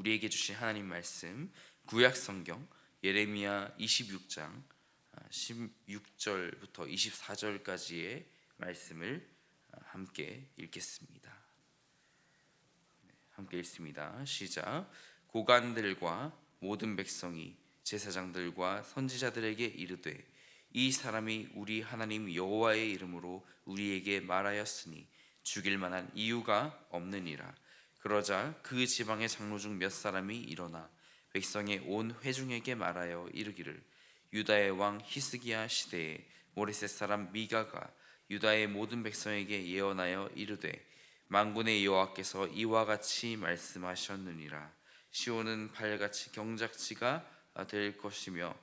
우리에게 주신 하나님 말씀, 구약 성경 예레미야 26장 16절부터 24절까지의 말씀을 함께 읽겠습니다. 함께 읽습니다. 시작. 고관들과 모든 백성이 제사장들과 선지자들에게 이르되, 이 사람이 우리 하나님 여호와의 이름으로 우리에게 말하였으니 죽일 만한 이유가 없느니라. 그러자 그 지방의 장로 중 몇 사람이 일어나 백성의 온 회중에게 말하여 이르기를, 유다의 왕 히스기야 시대에 모레셋 사람 미가가 유다의 모든 백성에게 예언하여 이르되, 만군의 여호와께서 이와 같이 말씀하셨느니라. 시온은 발같이 경작지가 될 것이며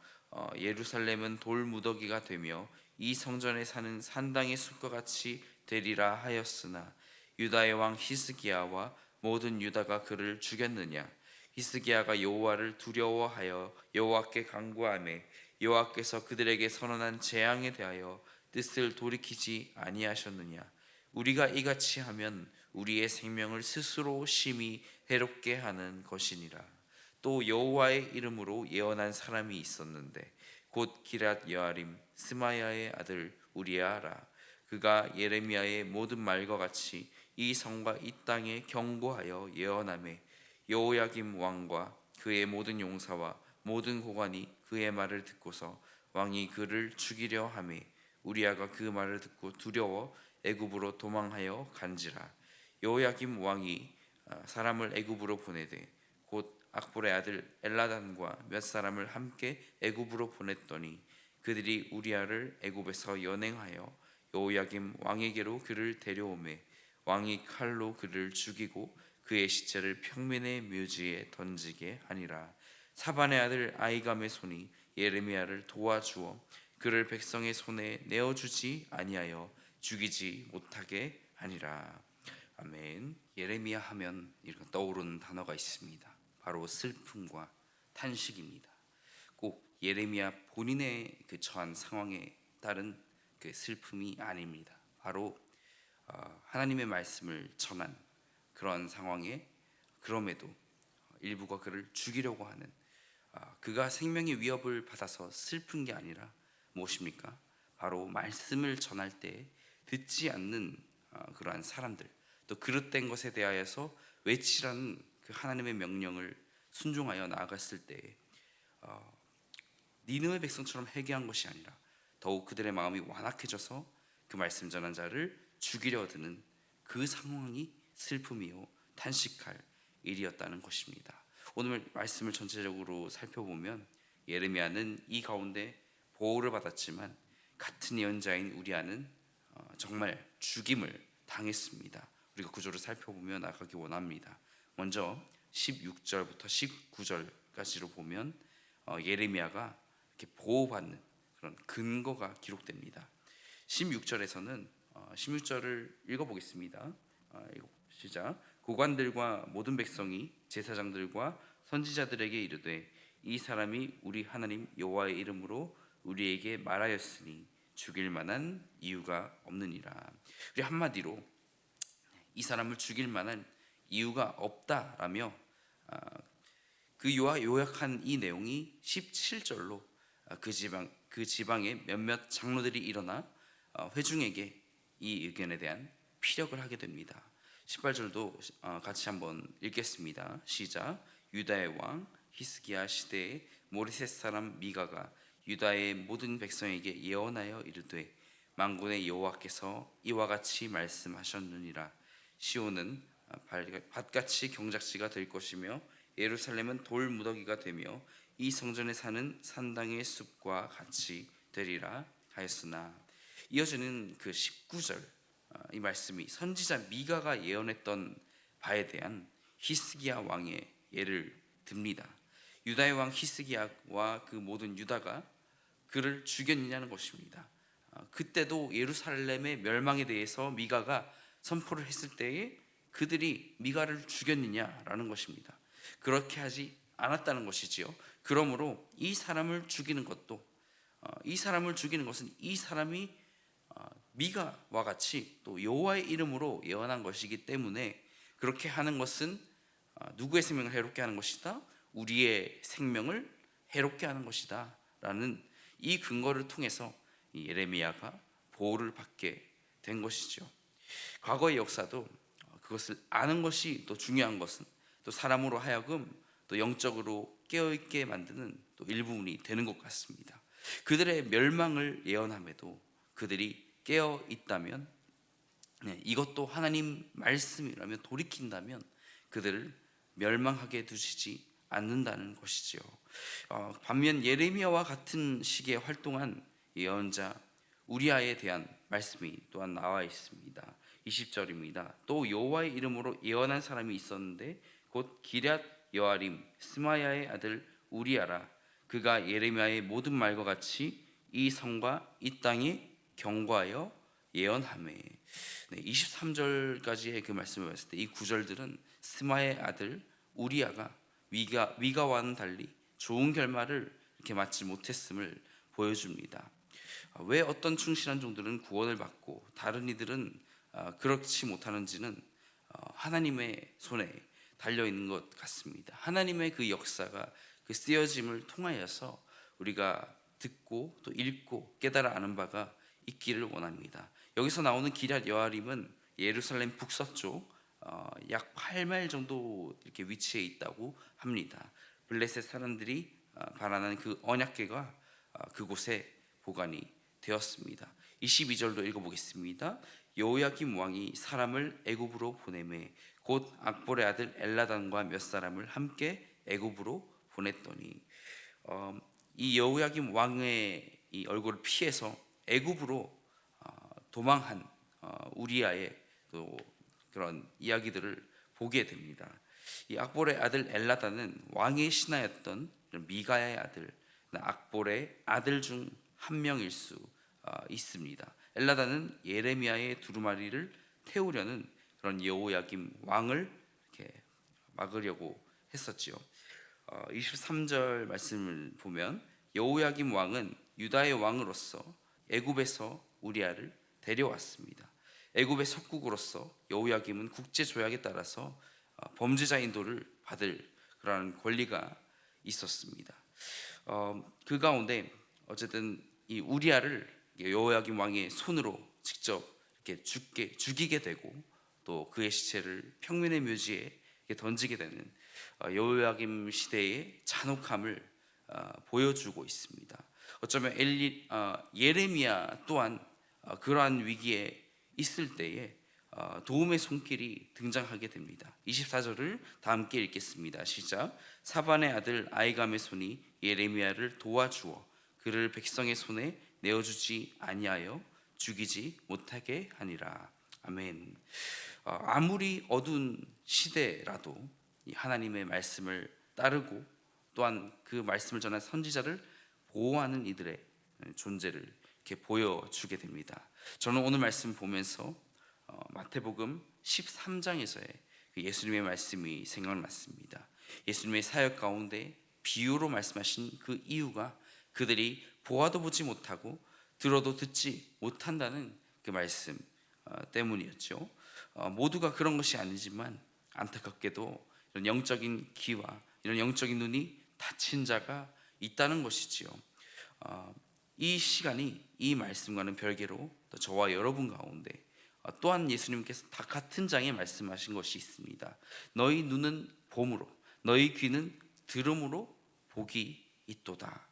예루살렘은 돌무더기가 되며 이 성전에 사는 산당의 숲과 같이 되리라 하였으나, 유다의 왕 히스기야와 모든 유다가 그를 죽였느냐? 히스기야가 여호와를 두려워하여 여호와께 간구하매 여호와께서 그들에게 선언한 재앙에 대하여 뜻을 돌이키지 아니하셨느냐? 우리가 이같이 하면 우리의 생명을 스스로 심히 해롭게 하는 것이니라. 또 여호와의 이름으로 예언한 사람이 있었는데 곧 기럇 여아림 스마야의 아들 우리야라. 그가 예레미야의 모든 말과 같이 이 성과 이 땅에 경고하여 예언하매 여호야김 왕과 그의 모든 용사와 모든 고관이 그의 말을 듣고서 왕이 그를 죽이려 하매 우리야가 그 말을 듣고 두려워 애굽으로 도망하여 간지라. 여호야김 왕이 사람을 애굽으로 보내되 곧 악볼의 아들 엘라단과 몇 사람을 함께 애굽으로 보냈더니 그들이 우리야를 애굽에서 연행하여 여호야김 왕에게로 그를 데려오매 왕이 칼로 그를 죽이고 그의 시체를 평면의 묘지에 던지게 하니라. 사반의 아들 아이감의 손이 예레미야를 도와주어 그를 백성의 손에 내어주지 아니하여 죽이지 못하게 하니라. 아멘. 예레미야 하면 이렇게 떠오르는 단어가 있습니다. 바로 슬픔과 탄식입니다. 꼭 예레미야 본인의 그 처한 상황에 따른 그 슬픔이 아닙니다. 바로 하나님의 말씀을 전한 그런 상황에 그럼에도 일부가 그를 죽이려고 하는, 그가 생명의 위협을 받아서 슬픈 게 아니라 무엇입니까? 바로 말씀을 전할 때 듣지 않는 그러한 사람들, 또 그릇된 것에 대하여서 외치라는 그 하나님의 명령을 순종하여 나아갔을 때 니느웨 백성처럼 회개한 것이 아니라 더욱 그들의 마음이 완악해져서 그 말씀 전한 자를 죽이려 드는 그 상황이 슬픔이요 탄식할 일이었다는 것입니다. 오늘 말씀을 전체적으로 살펴보면 예레미야는 이 가운데 보호를 받았지만 같은 예언자인 우리야는 정말 죽임을 당했습니다. 우리가 구조를 살펴보며 나가기 원합니다. 먼저 16절부터 19절까지로 보면 예레미야가 이렇게 보호받는 그런 근거가 기록됩니다. 16절에서는 16절을 읽어보겠습니다. 시작. 고관들과 모든 백성이 제사장들과 선지자들에게 이르되, 이 사람이 우리 하나님 여호와의 이름으로 우리에게 말하였으니 죽일 만한 이유가 없느니라. 우리 한마디로 이 사람을 죽일 만한 이유가 없다라며 그 요약한 이 내용이 17절로 그 지방의 몇몇 장로들이 일어나 회중에게 이 의견에 대한 피력을 하게 됩니다. 18절도 같이 한번 읽겠습니다. 시작. 유다의 왕 히스기야 시대에 모레셋 사람 미가가 유다의 모든 백성에게 예언하여 이르되, 만군의 여호와께서 이와 같이 말씀하셨느니라. 시온은 밭같이 경작지가 될 것이며 예루살렘은 돌무더기가 되며 이 성전에 사는 산당의 숲과 같이 되리라 하였으나. 이어지는 그 19절 이 말씀이 선지자 미가가 예언했던 바에 대한 히스기야 왕의 예를 듭니다. 유다의 왕 히스기야와 그 모든 유다가 그를 죽였느냐는 것입니다. 그때도 예루살렘의 멸망에 대해서 미가가 선포를 했을 때에 그들이 미가를 죽였느냐라는 것입니다. 그렇게 하지 않았다는 것이지요. 그러므로 이 사람을 죽이는 것은 이 사람이 미가와 같이 또 여호와의 이름으로 예언한 것이기 때문에 그렇게 하는 것은 누구의 생명을 해롭게 하는 것이다? 우리의 생명을 해롭게 하는 것이다 라는 이 근거를 통해서 이 예레미야가 보호를 받게 된 것이죠. 과거의 역사도 그것을 아는 것이 또 중요한 것은 또 사람으로 하여금 또 영적으로 깨어있게 만드는 또 일부분이 되는 것 같습니다. 그들의 멸망을 예언함에도 그들이 깨어있다면, 이것도 하나님 말씀이라면 돌이킨다면 그들을 멸망하게 두시지 않는다는 것이지요. 반면 예레미야와 같은 시기에 활동한 예언자 우리아에 대한 말씀이 또한 나와 있습니다. 20절입니다. 또 여호와의 이름으로 예언한 사람이 있었는데 곧 기럇 여아림 스마야의 아들 우리아라. 그가 예레미야의 모든 말과 같이 이 성과 이 땅에 경고하여 예언하매. 23절까지의 그 말씀을 봤을 때 이 구절들은 스마의 아들 우리아가 위가와는 달리 좋은 결말을 이렇게 맞지 못했음을 보여줍니다. 왜 어떤 충실한 종들은 구원을 받고 다른 이들은 그렇지 못하는지는 하나님의 손에 달려 있는 것 같습니다. 하나님의 그 역사가 그 쓰여짐을 통하여서 우리가 듣고 또 읽고 깨달아 아는 바가 있기를 원합니다. 여기서 나오는 기럇 여아림은 예루살렘 북서쪽 약 8마일 정도 이렇게 위치해 있다고 합니다. 블레셋 사람들이 바라는 그 언약궤가 그곳에 보관이 되었습니다. 22절도 읽어보겠습니다. 여호야김 왕이 사람을 애굽으로 보내매 곧 악볼의 아들 엘라단과 몇 사람을 함께 애굽으로 보냈더니, 이 여호야김 왕의 이 얼굴을 피해서 애굽으로 도망한 우리아의 또 그런 이야기들을 보게 됩니다. 이 악볼의 아들 엘라단은 왕의 신하였던 미가야의 아들, 악볼의 아들 중 한 명일 수 있습니다. 엘라단은 예레미야의 두루마리를 태우려는 그런 여호야김 왕을 이렇게 막으려고 했었지요. 23절 말씀을 보면 여호야김 왕은 유다의 왕으로서 애굽에서 우리아를 데려왔습니다. 애굽의 속국으로서 여호야김은 국제 조약에 따라서 범죄자 인도를 받을 그런 권리가 있었습니다. 그 가운데 어쨌든 이 우리아를 여호야김 왕의 손으로 직접 이렇게 죽이게 되고 또 그의 시체를 평민의 묘지에 던지게 되는 여호야김 시대의 잔혹함을 보여주고 있습니다. 어쩌면 예레미야 또한 그러한 위기에 있을 때에 도움의 손길이 등장하게 됩니다. 24절을 다 함께 읽겠습니다. 시작. 사반의 아들 아이감의 손이 예레미야를 도와주어 그를 백성의 손에 내어주지 아니하여 죽이지 못하게 하니라. 아멘. 아무리 어두운 시대라도 하나님의 말씀을 따르고 또한 그 말씀을 전한 선지자를 보호하는 이들의 존재를 이렇게 보여주게 됩니다. 저는 오늘 말씀 보면서 마태복음 13장에서의 예수님의 말씀이 생각났습니다. 예수님의 사역 가운데 비유로 말씀하신 그 이유가 그들이 보아도 보지 못하고 들어도 듣지 못한다는 그 말씀 때문이었죠. 모두가 그런 것이 아니지만 안타깝게도 이런 영적인 귀와 이런 영적인 눈이 닫힌 자가 있다는 것이지요. 이 시간이 이 말씀과는 별개로 또 저와 여러분 가운데 또한 예수님께서 다 같은 장에 말씀하신 것이 있습니다. 너희 눈은 봄으로 너희 귀는 들음으로 복이 있도다.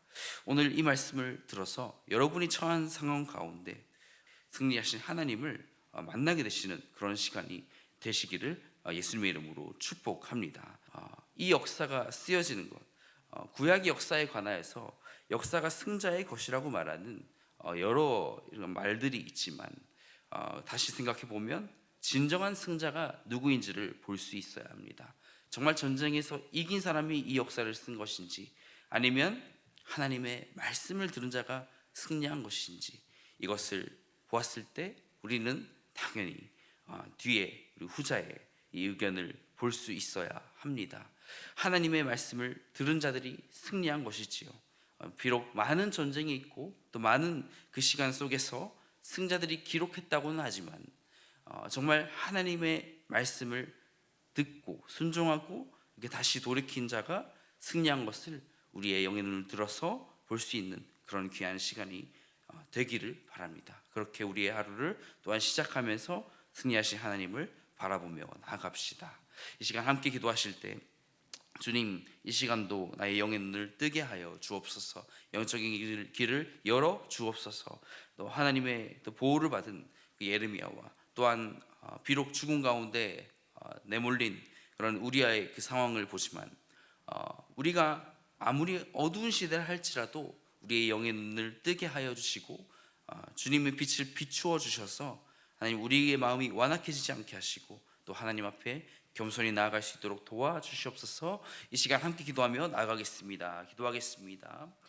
오늘 이 말씀을 들어서 여러분이 처한 상황 가운데 승리하신 하나님을 만나게 되시는 그런 시간이 되시기를 예수님의 이름으로 축복합니다. 이 역사가 쓰여지는 것, 구약의 역사에 관하여서 역사가 승자의 것이라고 말하는 여러 이런 말들이 있지만 다시 생각해 보면 진정한 승자가 누구인지를 볼 수 있어야 합니다. 정말 전쟁에서 이긴 사람이 이 역사를 쓴 것인지 아니면 하나님의 말씀을 들은 자가 승리한 것인지 이것을 보았을 때 우리는 당연히 뒤에 후자의 이 의견을 볼 수 있어야 합니다. 하나님의 말씀을 들은 자들이 승리한 것이지요. 비록 많은 전쟁이 있고 또 많은 그 시간 속에서 승자들이 기록했다고는 하지만 정말 하나님의 말씀을 듣고 순종하고 이게 다시 돌이킨 자가 승리한 것을 우리의 영의 눈을 들어서 볼 수 있는 그런 귀한 시간이 되기를 바랍니다. 그렇게 우리의 하루를 또한 시작하면서 승리하신 하나님을 바라보며 나아갑시다. 이 시간 함께 기도하실 때 주님, 이 시간도 나의 영의 눈을 뜨게 하여 주옵소서. 영적인 길을 열어 주옵소서. 또 하나님의 또 보호를 받은 그 예레미야와 또한 비록 죽음 가운데 내몰린 그런 우리아의 그 상황을 보지만 우리가 아무리 어두운 시대를 할지라도 우리의 영의 눈을 뜨게 하여 주시고 주님의 빛을 비추어 주셔서 하나님 우리의 마음이 완악해지지 않게 하시고 또 하나님 앞에 겸손히 나아갈 수 있도록 도와주시옵소서. 이 시간 함께 기도하며 나아가겠습니다. 기도하겠습니다.